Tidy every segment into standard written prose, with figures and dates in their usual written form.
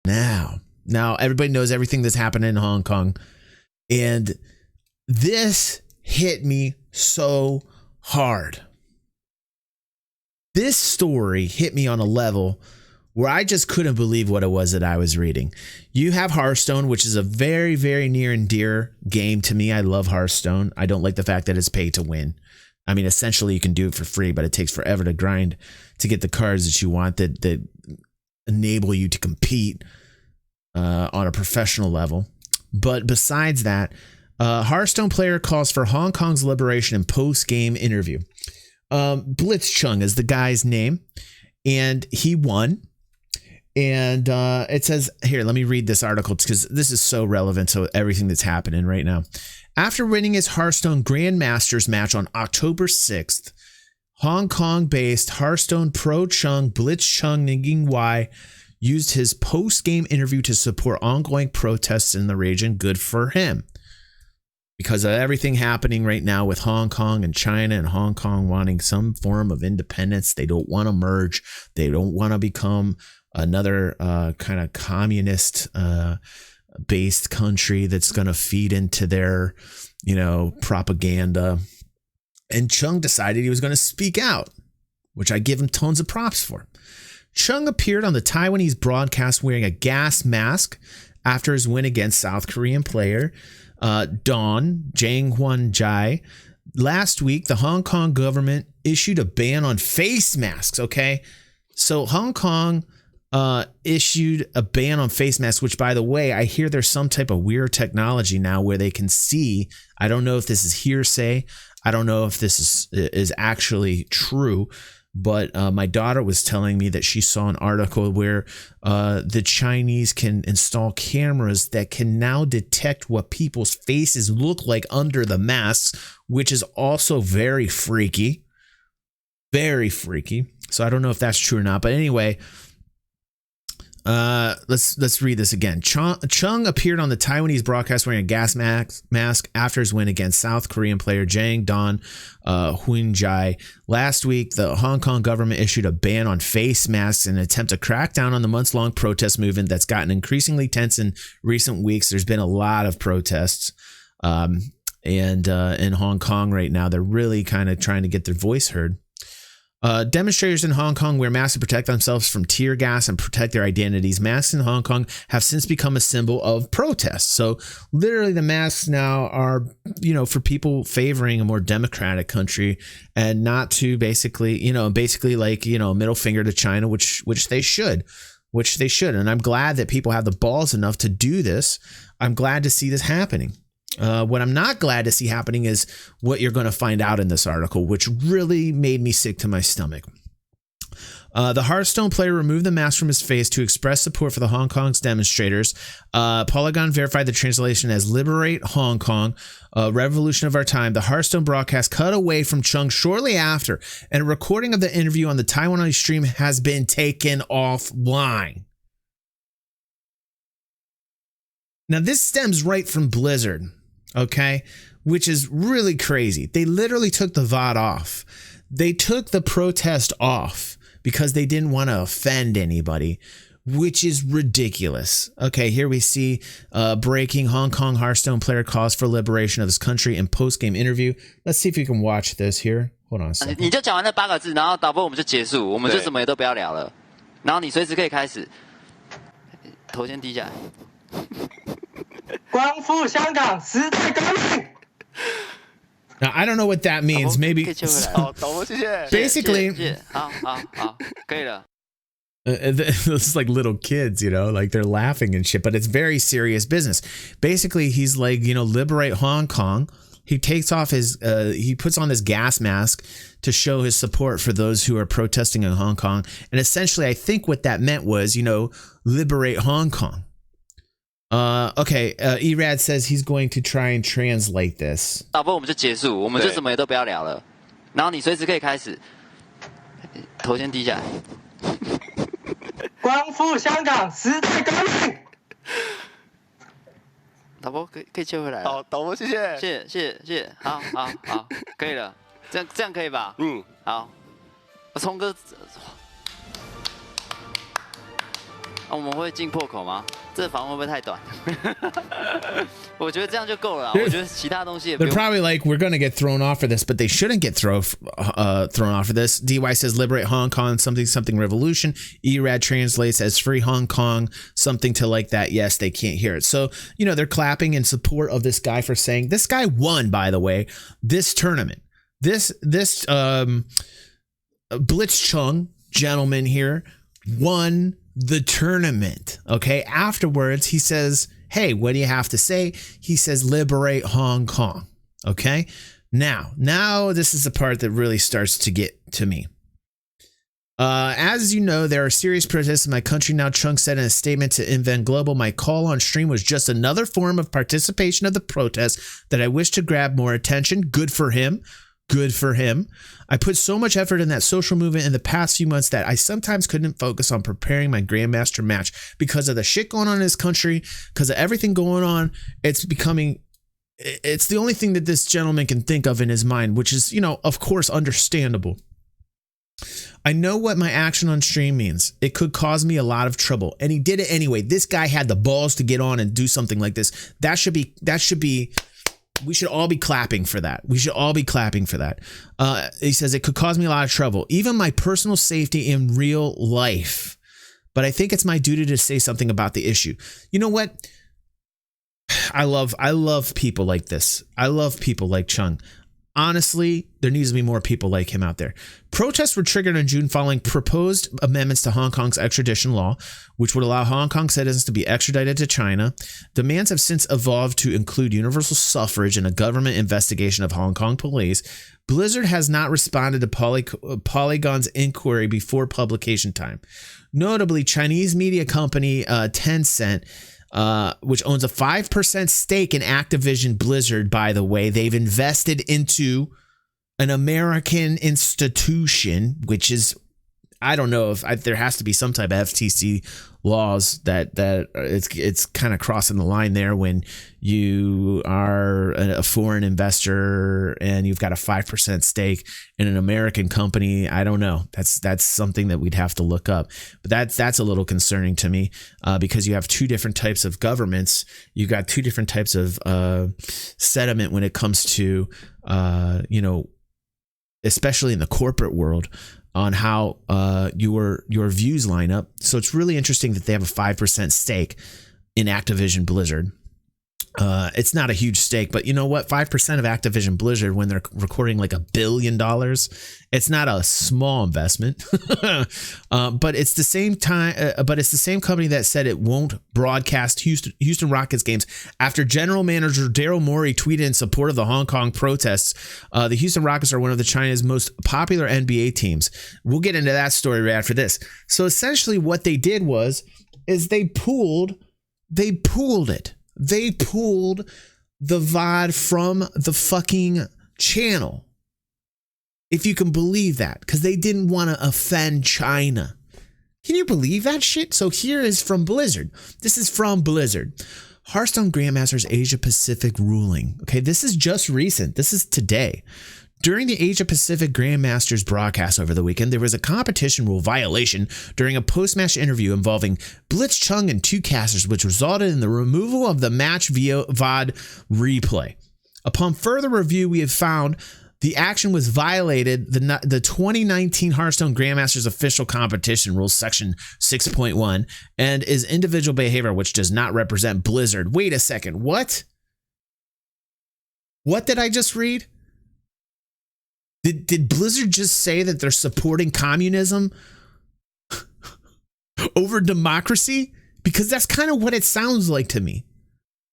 Now everybody knows everything that's happened in Hong Kong. And this hit me so hard. This story hit me on a level where I just couldn't believe what it was that I was reading. You have Hearthstone, which is a very, very near and dear game to me. I love Hearthstone. I don't like the fact that it's pay to win. I mean, essentially you can do it for free, but it takes forever to grind to get the cards that you want that enable you to compete on a professional level. But besides that, Hearthstone player calls for Hong Kong's liberation in post-game interview. Blitzchung is the guy's name, and he won. And it says here, let me read this article because this is so relevant to everything that's happening right now. After winning his Hearthstone Grandmasters match on October 6th, Hong Kong-based Hearthstone pro Chung Blitzchung Ningwai used his post-game interview to support ongoing protests in the region. Good for him. Because of everything happening right now with Hong Kong and China and Hong Kong wanting some form of independence. They don't want to merge. They don't want to become another kind of communist based country that's going to feed into their, propaganda. And Chung decided he was going to speak out, which I give him tons of props for. Chung appeared on the Taiwanese broadcast wearing a gas mask after his win against South Korean player Don Jang Hwan Jai. Last week, the Hong Kong government issued a ban on face masks. Okay, so Hong Kong issued a ban on face masks, which, by the way, I hear there's some type of weird technology now where they can see. I don't know if this is hearsay. I don't know if this is actually true. But my daughter was telling me that she saw an article where the Chinese can install cameras that can now detect what people's faces look like under the masks, which is also very freaky. Very freaky. So I don't know if that's true or not. But anyway, let's read this again. Chung appeared on the Taiwanese broadcast wearing a gas mask after his win against South Korean player Jang Don Huinjai. Last week, the Hong Kong government issued a ban on face masks in an attempt to crack down on the months-long protest movement that's gotten increasingly tense in recent weeks. There's been a lot of protests and in Hong Kong right now. They're really kind of trying to get their voice heard. Demonstrators in Hong Kong wear masks to protect themselves from tear gas and protect their identities. Masks in Hong Kong have since become a symbol of protest. So literally the masks now are, for people favoring a more democratic country and not to basically like, middle finger to China, which they should. And I'm glad that people have the balls enough to do this. I'm glad to see this happening. What I'm not glad to see happening is what you're going to find out in this article, which really made me sick to my stomach. The Hearthstone player removed the mask from his face to express support for the Hong Kong's demonstrators. Polygon verified the translation as "Liberate Hong Kong, Revolution of Our Time." The Hearthstone broadcast cut away from Chung shortly after, and a recording of the interview on the Taiwanese stream has been taken offline. Now, this stems right from Blizzard. Okay, which is really crazy. They literally took the VOD off. They took the protest off because they didn't want to offend anybody, which is ridiculous. Okay, here we see breaking Hong Kong Hearthstone player calls for liberation of his country in post-game interview. Let's see if you can watch this here. Hold on a second. 你就讲完那8个字，然后导播我们就结束，我们就什么也都不要聊了。然后你随时可以开始，头先低下来。光复香港，时代革命。 Now, I don't know what that means. Maybe basically, it's like little kids, like they're laughing and shit, but it's very serious business. Basically, he's like, liberate Hong Kong. He takes off he puts on this gas mask to show his support for those who are protesting in Hong Kong. And essentially, I think what that meant was, liberate Hong Kong. Okay, Erad says he's going to try and translate this. 导播我们就结束，我们就什么也都不要聊了。然后你随时可以开始，头先低下来。光复香港，时代革命。导播可以切回来了。好，导播谢谢。谢谢，好，可以了，这样可以吧？嗯，好，聪哥。我们会进破口吗？这访问会不会太短？我觉得这样就够了啊。我觉得其他东西也不 They're 用。 probably like, we're going to get thrown off for this, but they shouldn't get thrown off for this. DY says, liberate Hong Kong, something revolution. ERAD translates as free Hong Kong, something to like that. Yes, they can't hear it. So, they're clapping in support of this guy for saying, this guy won, by the way, this tournament. This Blitzchung gentleman here won the tournament. Okay. Afterwards, he says, hey, what do you have to say? He says, liberate Hong Kong. Okay. Now this is the part that really starts to get to me. As you know, there are serious protests in my country now. Chung said in a statement to Invent Global, my call on stream was just another form of participation of the protests that I wish to grab more attention. Good for him. Good for him. I put so much effort in that social movement in the past few months that I sometimes couldn't focus on preparing my Grandmaster match because of the shit going on in this country, because of everything going on. It's the only thing that this gentleman can think of in his mind, which is, of course, understandable. I know what my action on stream means. It could cause me a lot of trouble. And he did it anyway. This guy had the balls to get on and do something like this. That should be we should all be clapping for that. We should all be clapping for that. He says it could cause me a lot of trouble, even my personal safety in real life. But I think it's my duty to say something about the issue. You know what? I love people like this. I love people like Chung. Honestly, there needs to be more people like him out there. Protests were triggered in June following proposed amendments to Hong Kong's extradition law, which would allow Hong Kong citizens to be extradited to China. Demands have since evolved to include universal suffrage and a government investigation of Hong Kong police. Blizzard has not responded to Polygon's inquiry before publication time. Notably, Chinese media company Tencent, which owns a 5% stake in Activision Blizzard, by the way. They've invested into an American institution, which is, I don't know if there has to be some type of FTC laws that it's kind of crossing the line there when you are a foreign investor and you've got a 5% stake in an American company. I don't know. That's something that we'd have to look up. But that's a little concerning to me because you have two different types of governments. You've got two different types of sentiment when it comes to especially in the corporate world, on how your views line up. So it's really interesting that they have a 5% stake in Activision Blizzard. It's not a huge stake, but you know what? 5% of Activision Blizzard, when they're recording like $1 billion, it's not a small investment. But it's the same time. But it's the same company that said it won't broadcast Houston Rockets games after general manager Daryl Morey tweeted in support of the Hong Kong protests. The Houston Rockets are one of China's most popular NBA teams. We'll get into that story right after this. So essentially, what they did is they pooled it. They pulled the VOD from the fucking channel. If you can believe that, because they didn't want to offend China. Can you believe that shit? So here is from Blizzard. This is from Blizzard. Hearthstone Grandmasters Asia Pacific ruling. Okay, this is just recent. This is today. During the Asia Pacific Grandmasters broadcast over the weekend, there was a competition rule violation during a post-match interview involving Blitzchung and two casters, which resulted in the removal of the match via VOD replay. Upon further review, we have found the action was violated the 2019 Hearthstone Grandmasters official competition rules, section 6.1, and is individual behavior which does not represent Blizzard. Wait a second, what? What did I just read? Did Blizzard just say that they're supporting communism over democracy? Because that's kind of what it sounds like to me.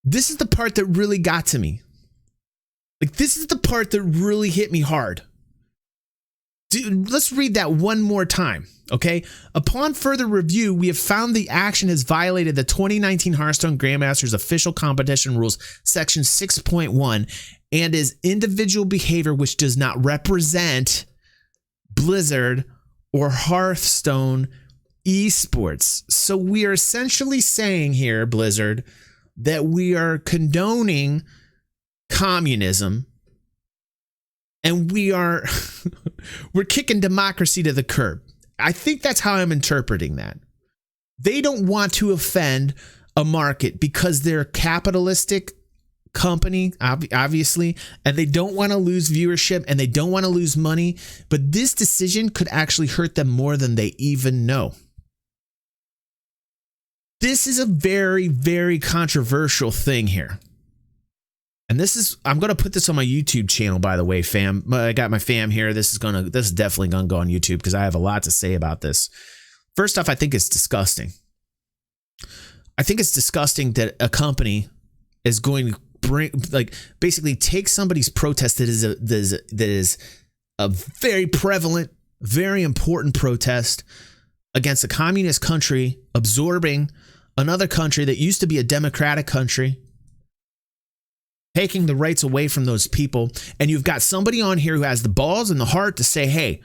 This is the part that really got to me. Like, this is the part that really hit me hard. Dude, let's read that one more time, okay? Upon further review, we have found the action has violated the 2019 Hearthstone Grandmasters official competition rules, section 6.1, and is individual behavior which does not represent Blizzard or Hearthstone esports. So we are essentially saying here, Blizzard, that we are condoning communism and we're kicking democracy to the curb. I think that's how I'm interpreting that. They don't want to offend a market because they're a capitalistic company, obviously, and they don't want to lose viewership and they don't want to lose money. But this decision could actually hurt them more than they even know. This is a very, very controversial thing here. And I'm going to put this on my YouTube channel, by the way, fam. I got my fam here. This is definitely going to go on YouTube because I have a lot to say about this. First off, I think it's disgusting. I think it's disgusting that a company is going to basically take somebody's protest that is a very prevalent, very important protest against a communist country absorbing another country that used to be a democratic country, taking the rights away from those people. And you've got somebody on here who has the balls and the heart to say, hey,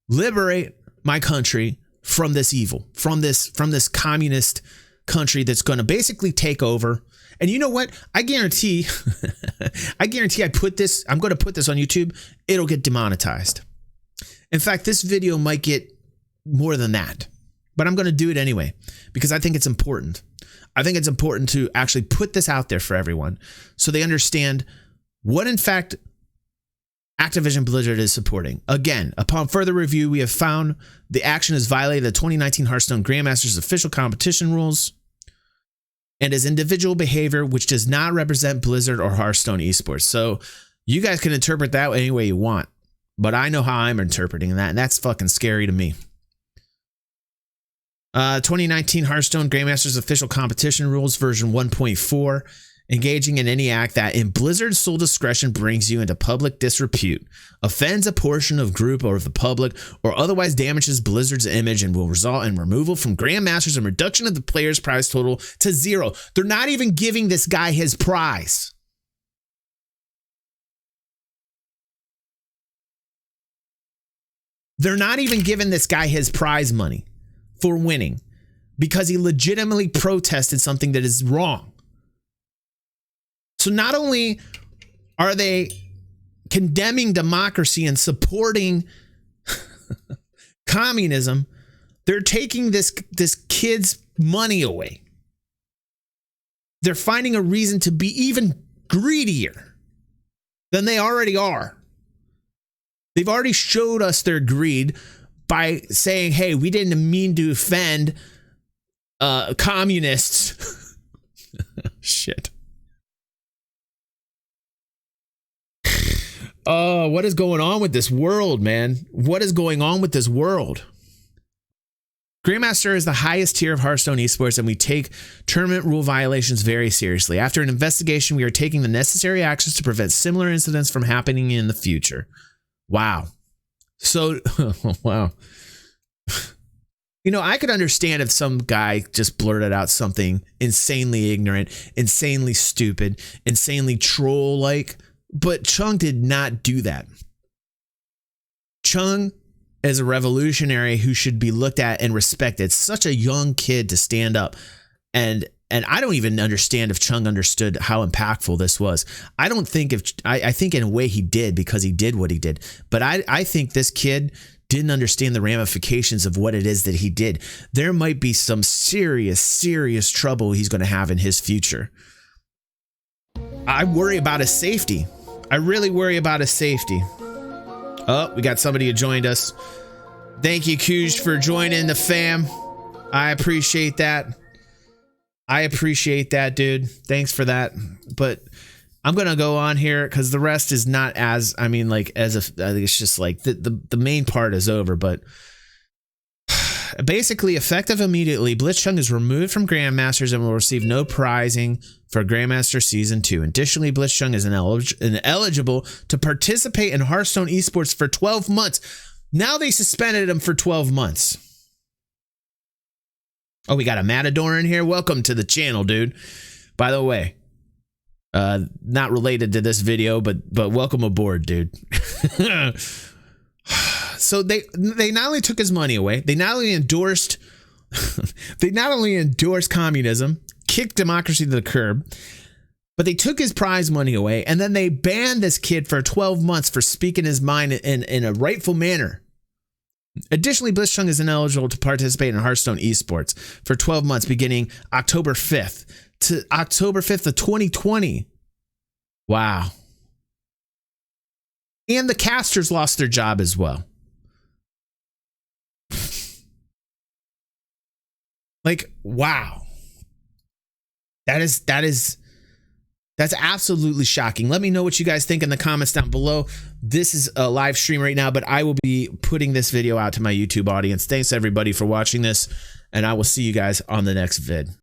liberate my country from this evil, from this communist country that's going to basically take over. And you know what? I guarantee I'm going to put this on YouTube. It'll get demonetized. In fact, this video might get more than that, but I'm going to do it anyway because I think it's important. I think it's important to actually put this out there for everyone so they understand what, in fact, Activision Blizzard is supporting. Again, upon further review, we have found the action has violated the 2019 Hearthstone Grandmasters official competition rules and is individual behavior which does not represent Blizzard or Hearthstone esports. So you guys can interpret that any way you want, but I know how I'm interpreting that, and that's fucking scary to me. 2019 Hearthstone Grandmasters official competition rules version 1.4. Engaging in any act that in Blizzard's sole discretion brings you into public disrepute, offends a portion of group or of the public, or otherwise damages Blizzard's image and will result in removal from Grandmasters and reduction of the player's prize total to 0. They're not even giving this guy his prize. They're not even giving this guy his prize money for winning because he legitimately protested something that is wrong. So not only are they condemning democracy and supporting communism, they're taking this kid's money away. They're finding a reason to be even greedier than they already are. They've already showed us their greed by saying, hey, we didn't mean to offend communists. Shit. Oh, what is going on with this world, man? What is going on with this world? Grandmaster is the highest tier of Hearthstone esports, and we take tournament rule violations very seriously. After an investigation, we are taking the necessary actions to prevent similar incidents from happening in the future. Wow. So, wow. You know, I could understand if some guy just blurted out something insanely ignorant, insanely stupid, insanely troll-like, but Chung did not do that. Chung is a revolutionary who should be looked at and respected. Such a young kid to stand up. And I don't even understand if Chung understood how impactful this was. I don't think I think in a way he did because he did what he did. But I think this kid didn't understand the ramifications of what it is that he did. There might be some serious, serious trouble he's going to have in his future. I worry about his safety. I really worry about his safety. Oh, we got somebody who joined us. Thank you, Kuj, for joining the fam. I appreciate that. I appreciate that, dude. Thanks for that. But I'm going to go on here because the rest is not as, I mean, like, I think it's just like the main part is over. But basically, effective immediately, Blitzchung is removed from Grandmasters and will receive no prizing for Grandmaster Season 2. Additionally, Blitzchung is ineligible to participate in Hearthstone esports for 12 months. Now they suspended him for 12 months. Oh, we got a Matador in here. Welcome to the channel, dude. By the way, not related to this video, but welcome aboard, dude. So they not only took his money away, they not only endorsed communism, kicked democracy to the curb, but they took his prize money away, and then they banned this kid for 12 months for speaking his mind in a rightful manner. Additionally, Blitzchung is ineligible to participate in Hearthstone esports for 12 months beginning October 5th to October 5th of 2020. Wow. And the casters lost their job as well. Like, wow. That's absolutely shocking. Let me know what you guys think in the comments down below. This is a live stream right now, but I will be putting this video out to my YouTube audience. Thanks everybody for watching this, and I will see you guys on the next vid.